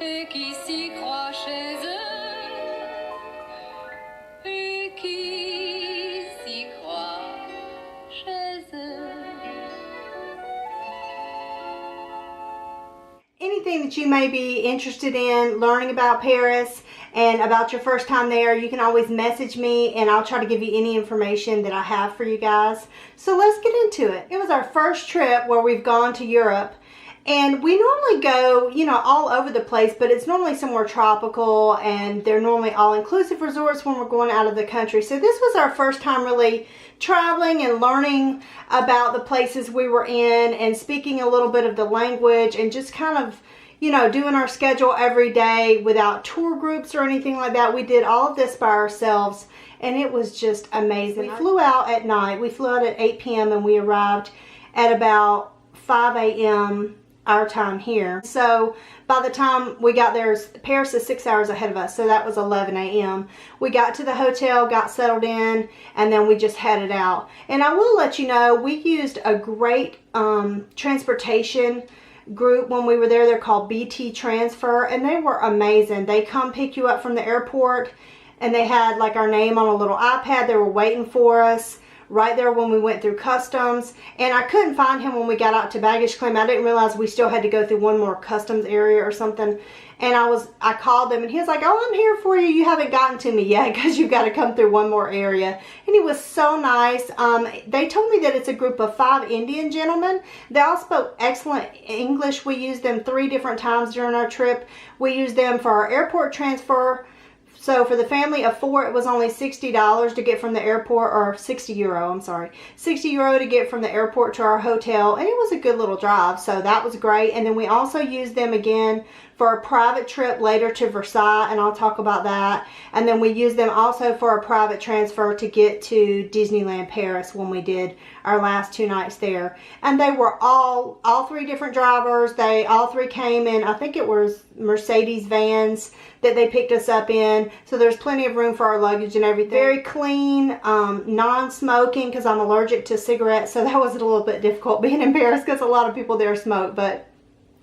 et qui s'y croient chez eux, et qui s'y croient chez eux. Anything that you may be interested in learning about Paris and about your first time there, you can always message me and I'll try to give you any information that I have for you guys. So let's get into it. It was our first trip where we've gone to Europe, and we normally go, you know, all over the place, but it's normally somewhere tropical, and they're normally all-inclusive resorts when we're going out of the country. So this was our first time really traveling and learning about the places we were in and speaking a little bit of the language and just kind of, you know, doing our schedule every day without tour groups or anything like that. We did all of this by ourselves, and it was just amazing. We flew out at night. We flew out at 8 p.m. and we arrived at about 5 a.m. our time here. So by the time we got there, Paris is 6 hours ahead of us, so that was 11 a.m. We got to the hotel, got settled in, and then we just headed out. And I will let you know, we used a great transportation group when we were there. They're called BT Transfer, and they were amazing. They come pick you up from the airport, and they had like our name on a little iPad. They were waiting for us right there when we went through customs, and I couldn't find him when we got out to baggage claim. I didn't realize we still had to go through one more customs area or something, and I called them, and he was like, "Oh, I'm here for you. You haven't gotten to me yet because you've got to come through one more area." And he was so nice. They told me that it's a group of 5 Indian gentlemen. They all spoke excellent English. We used them 3 different times during our trip. We used them for our airport transfer. So for the family of 4, it was only $60 to get from the airport, or 60 euro, I'm sorry. 60 euro to get from the airport to our hotel, and it was a good little drive, so that was great. And then we also used them again for a private trip later to Versailles, and I'll talk about that. And then we used them also for a private transfer to get to Disneyland Paris when we did our last 2 nights there. And they were all 3 different drivers. They all 3 came in, I think it was Mercedes vans that they picked us up in. So there's plenty of room for our luggage and everything. Very clean, non-smoking, because I'm allergic to cigarettes, so that was a little bit difficult being in Paris because a lot of people there smoke, but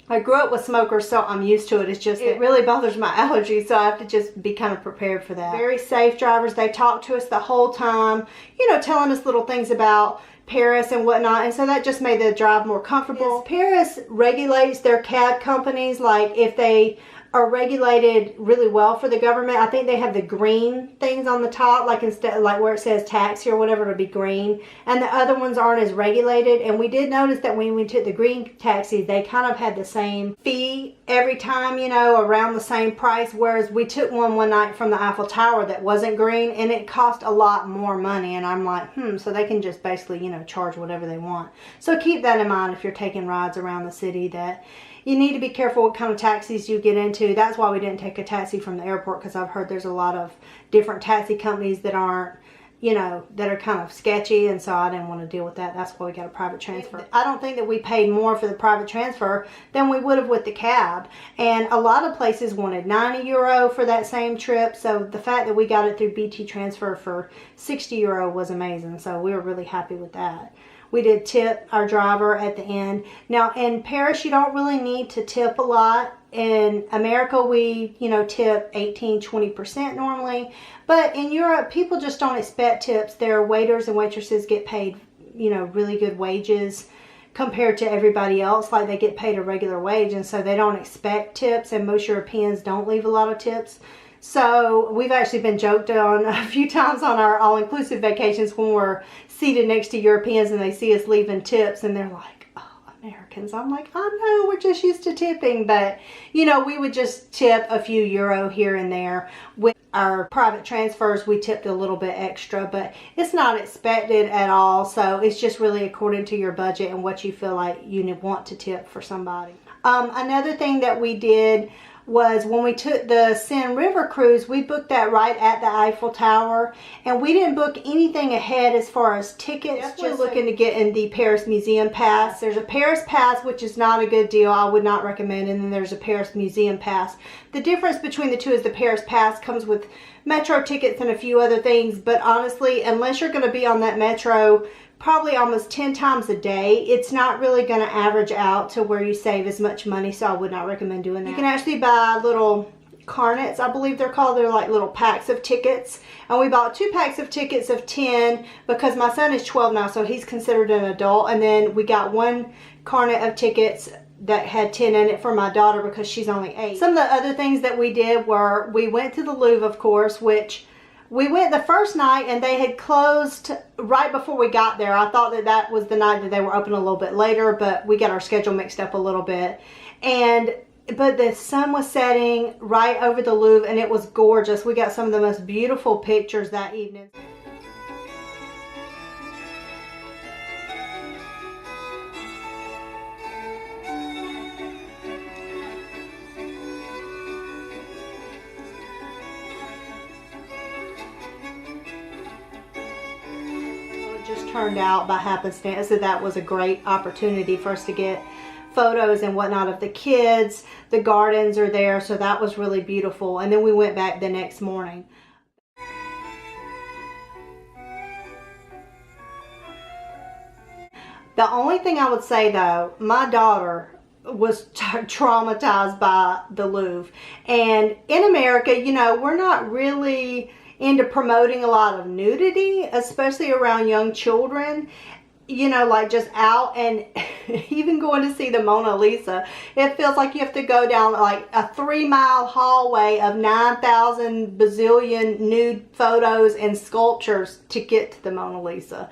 I grew up with smokers, so I'm used to it. It's just, it really bothers my allergies, so I have to just be kind of prepared for that. Very safe drivers. They talked to us the whole time, you know, telling us little things about Paris and whatnot, and so that just made the drive more comfortable. Yes, Paris regulates their cab companies, like if they are regulated really well for the government. I think they have the green things on the top, like instead, like where it says taxi or whatever, it'll be green, and the other ones aren't as regulated. And we did notice that when we took the green taxis, they kind of had the same fee every time, you know, around the same price, whereas we took one night from the Eiffel Tower that wasn't green, and it cost a lot more money. And I'm like, so they can just basically, you know, charge whatever they want. So keep that in mind if you're taking rides around the city, that you need to be careful what kind of taxis you get into. That's why we didn't take a taxi from the airport, because I've heard there's a lot of different taxi companies that aren't, you know, that are kind of sketchy, and so I didn't want to deal with that. That's why we got a private transfer. I don't think that we paid more for the private transfer than we would have with the cab, and a lot of places wanted 90 euro for that same trip, so the fact that we got it through BT Transfer for 60 euro was amazing, so we were really happy with that. We did tip our driver at the end. Now in Paris, you don't really need to tip a lot. In America, we, you know, tip 18–20% normally. But in Europe, people just don't expect tips. Their waiters and waitresses get paid, you know, really good wages compared to everybody else. Like, they get paid a regular wage, and so they don't expect tips, and most Europeans don't leave a lot of tips. So we've actually been joked on a few times on our all-inclusive vacations when we're seated next to Europeans and they see us leaving tips, and they're like, "Oh, Americans." I'm like, "I know, we're just used to tipping." But, you know, we would just tip a few euro here and there. With our private transfers, we tipped a little bit extra, but it's not expected at all. So it's just really according to your budget and what you feel like you want to tip for somebody. Another thing that we did was when we took the Seine River cruise, we booked that right at the Eiffel Tower, and we didn't book anything ahead as far as tickets. Just looking to get in the Paris Museum Pass. There's a Paris Pass, which is not a good deal. I would not recommend. And then there's a Paris Museum Pass. The difference between the two is the Paris Pass comes with metro tickets and a few other things, but honestly, unless you're going to be on that metro probably almost 10 times a day, it's not really going to average out to where you save as much money, so I would not recommend doing that. You can actually buy little carnets, I believe they're called. They're like little packs of tickets, and we bought 2 packs of tickets of 10 because my son is 12 now, so he's considered an adult, and then we got 1 carnet of tickets that had 10 in it for my daughter because she's only 8. Some of the other things that we did were we went to the Louvre, of course, which we went the first night and they had closed right before we got there. I thought that that was the night that they were open a little bit later, but we got our schedule mixed up a little bit. But the sun was setting right over the Louvre and it was gorgeous. We got some of the most beautiful pictures that evening. Just turned out by happenstance that was a great opportunity for us to get photos and whatnot of the kids. The gardens are there, so that was really beautiful. And then we went back the next morning. The only thing I would say though, my daughter was traumatized by the Louvre. And in America, you know, we're not really into promoting a lot of nudity, especially around young children, you know, like just out. And even going to see the Mona Lisa, it feels like you have to go down like a 3-mile hallway of 9,000 bazillion nude photos and sculptures to get to the Mona Lisa.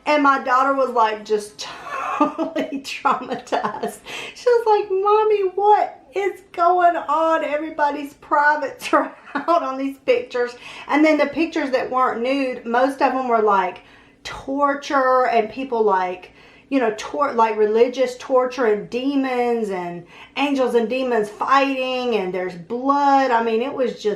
And my daughter was like just totally traumatized. She was like, Mommy, what is going on? Everybody's privates are out on these pictures. And then the pictures that weren't nude, most of them were like torture and people like, you know, like religious torture and demons and angels and demons fighting, and there's blood. I mean, it was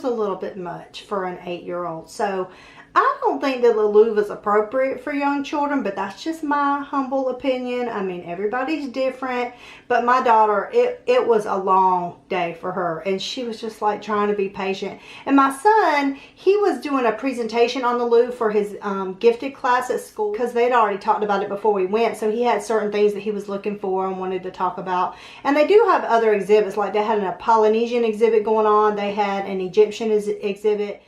a little bit much for an 8-year-old. So I don't think that the Louvre is appropriate for young children, but that's just my humble opinion. I mean, everybody's different, but my daughter, it was a long day for her, and she was just like trying to be patient. And my son, he was doing a presentation on the Louvre for his gifted class at school, because they'd already talked about it before we went, so he had certain things that he was looking for and wanted to talk about. And they do have other exhibits, like they had a Polynesian exhibit going on, they had an Egyptian exhibit.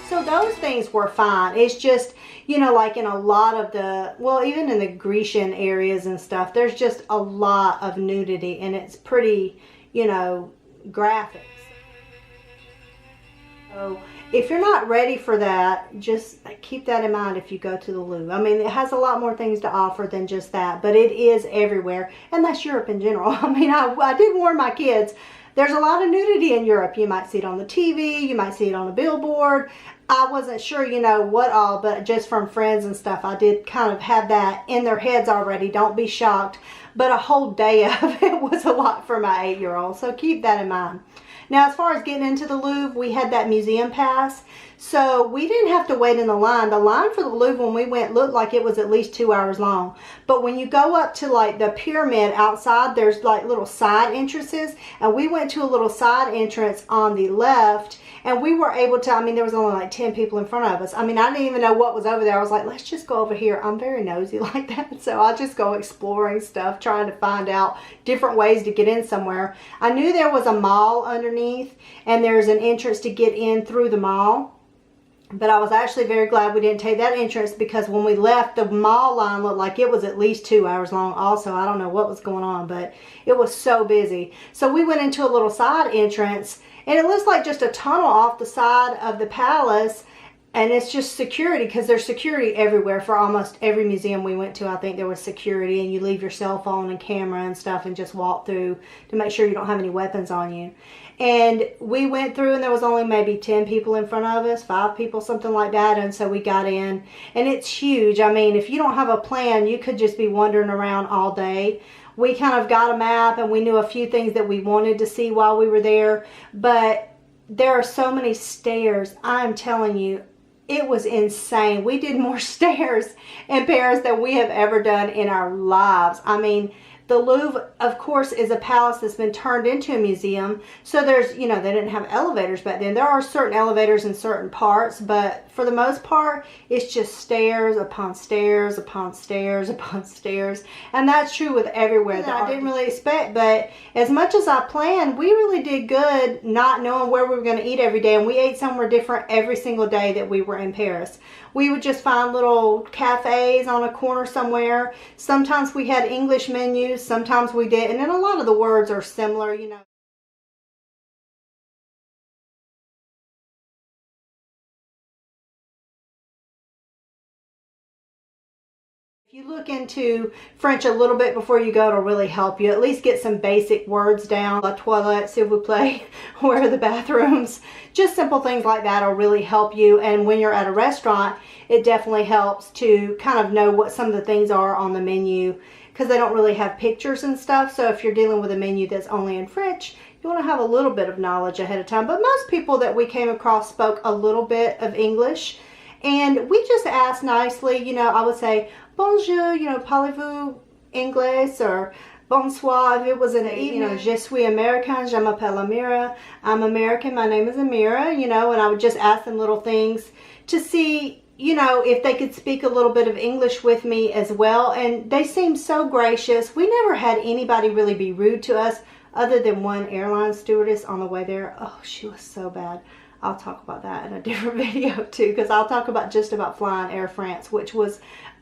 So those things were fine. It's just, you know, like in a lot of the, well, even in the Grecian areas and stuff, there's just a lot of nudity, and it's pretty, you know, graphic. So if you're not ready for that, just keep that in mind if you go to the Louvre. I mean, it has a lot more things to offer than just that, but it is everywhere, and that's Europe in general. I mean, I did warn my kids, there's a lot of nudity in Europe. You might see it on the TV, you might see it on a billboard. I wasn't sure, you know, what all, but just from friends and stuff, I did kind of have that in their heads already. Don't be shocked. But a whole day of it was a lot for my 8-year-old, so keep that in mind. Now, as far as getting into the Louvre, we had that museum pass, so we didn't have to wait in the line. The line for the Louvre when we went looked like it was at least 2 hours long. But when you go up to like the pyramid outside, there's like little side entrances, and we went to a little side entrance on the left, and we were able to, I mean, there was only like 10 people in front of us. I mean, I didn't even know what was over there. I was like, let's just go over here. I'm very nosy like that, so I'll just go exploring stuff, trying to find out different ways to get in somewhere. I knew there was a mall underneath, and there's an entrance to get in through the mall. But I was actually very glad we didn't take that entrance, because when we left, the mall line looked like it was at least 2 hours long also. I don't know what was going on, but it was so busy. So we went into a little side entrance, and it looks like just a tunnel off the side of the palace, and it's just security, because there's security everywhere. For almost every museum we went to, I think there was security, and you leave your cell phone and camera and stuff and just walk through to make sure you don't have any weapons on you. And we went through, and there was only maybe 10 people in front of us, 5 people, something like that. And so we got in, and it's huge. I mean, if you don't have a plan, you could just be wandering around all day. We kind of got a map, and we knew a few things that we wanted to see while we were there. But there are so many stairs. I'm telling you, it was insane. We did more stairs in Paris than we have ever done in our lives. I mean, the Louvre, of course, is a palace that's been turned into a museum. So there's, you know, they didn't have elevators back then. There are certain elevators in certain parts, but for the most part, it's just stairs upon stairs upon stairs upon stairs. And that's true with everywhere that I didn't really expect. But as much as I planned, we really did good not knowing where we were going to eat every day. And we ate somewhere different every single day that we were in Paris. We would just find little cafes on a corner somewhere. Sometimes we had English menus, sometimes we didn't, and a lot of the words are similar, you know. If you look into French a little bit before you go, it'll really help you. At least get some basic words down. La toilette, s'il vous plaît. Where are the bathrooms? Just simple things like that will really help you. And when you're at a restaurant, it definitely helps to kind of know what some of the things are on the menu, because they don't really have pictures and stuff. So if you're dealing with a menu that's only in French, you want to have a little bit of knowledge ahead of time. But most people that we came across spoke a little bit of English. And we just asked nicely, you know, I would say, bonjour, you know, parlez-vous English, or bonsoir if it was in the evening. You know, je suis American, je m'appelle Amira. I'm American, my name is Amira, you know, and I would just ask them little things to see, you know, if they could speak a little bit of English with me as well. And they seemed so gracious. We never had anybody really be rude to us other than one airline stewardess on the way there. Oh, she was so bad. I'll talk about that in a different video too, because I'll talk about just about flying Air France, which was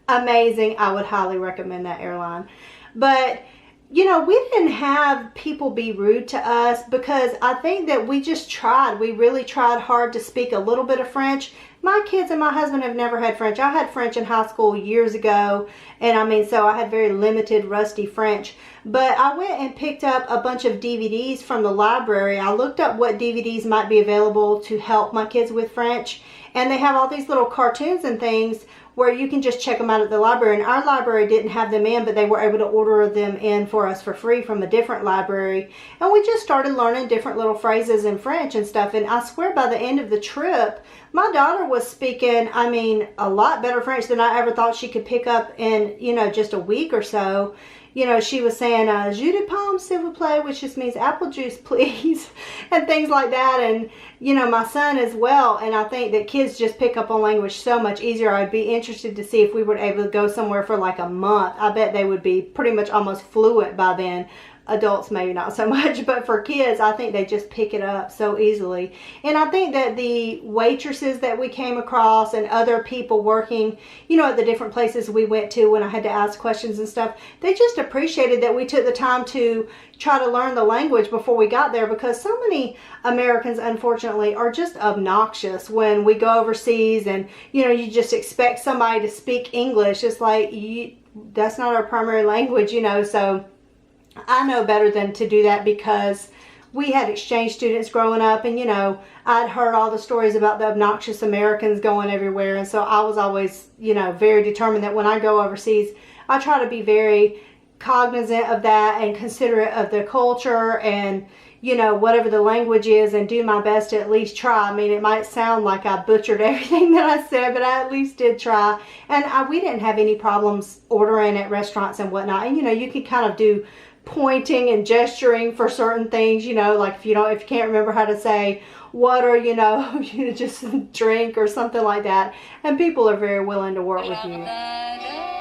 amazing. I would highly recommend that airline. But, you know, we didn't have people be rude to us because I think that we just tried. We really tried hard to speak a little bit of French. My kids and my husband have never had French. I had French in high school years ago, and I mean, so I had very limited, rusty French. But I went and picked up a bunch of DVDs from the library. I looked up what DVDs might be available to help my kids with French, and they have all these little cartoons and things where you can just check them out at the library. And our library didn't have them in, but they were able to order them in for us for free from a different library. And we just started learning different little phrases in French and stuff. And I swear by the end of the trip, my daughter was speaking, I mean, a lot better French than I ever thought she could pick up in, you know, just a week or so. You know, she was saying, jus de pomme, s'il vous plaît, which just means apple juice, please, and things like that. And, you know, my son as well. And I think that kids just pick up on language so much easier. I'd be interested to see if we were able to go somewhere for like a month. I bet they would be pretty much almost fluent by then. Adults maybe not so much, but for kids, I think they just pick it up so easily. And I think that the waitresses that we came across and other people working, you know, at the different places we went to when I had to ask questions and stuff, they just appreciated that we took the time to try to learn the language before we got there, because so many Americans, unfortunately, are just obnoxious when we go overseas and, you know, you just expect somebody to speak English. It's like, that's not our primary language, you know, so I know better than to do that, because we had exchange students growing up, and, you know, I'd heard all the stories about the obnoxious Americans going everywhere. And so I was always, you know, very determined that when I go overseas, I try to be very cognizant of that and considerate of the culture and, you know, whatever the language is, and do my best to at least try. I mean, it might sound like I butchered everything that I said, but I at least did try. And we didn't have any problems ordering at restaurants and whatnot. And, you know, you can kind of do pointing and gesturing for certain things, you know, like if you can't remember how to say water, you know, you just drink or something like that, and people are very willing to work with you.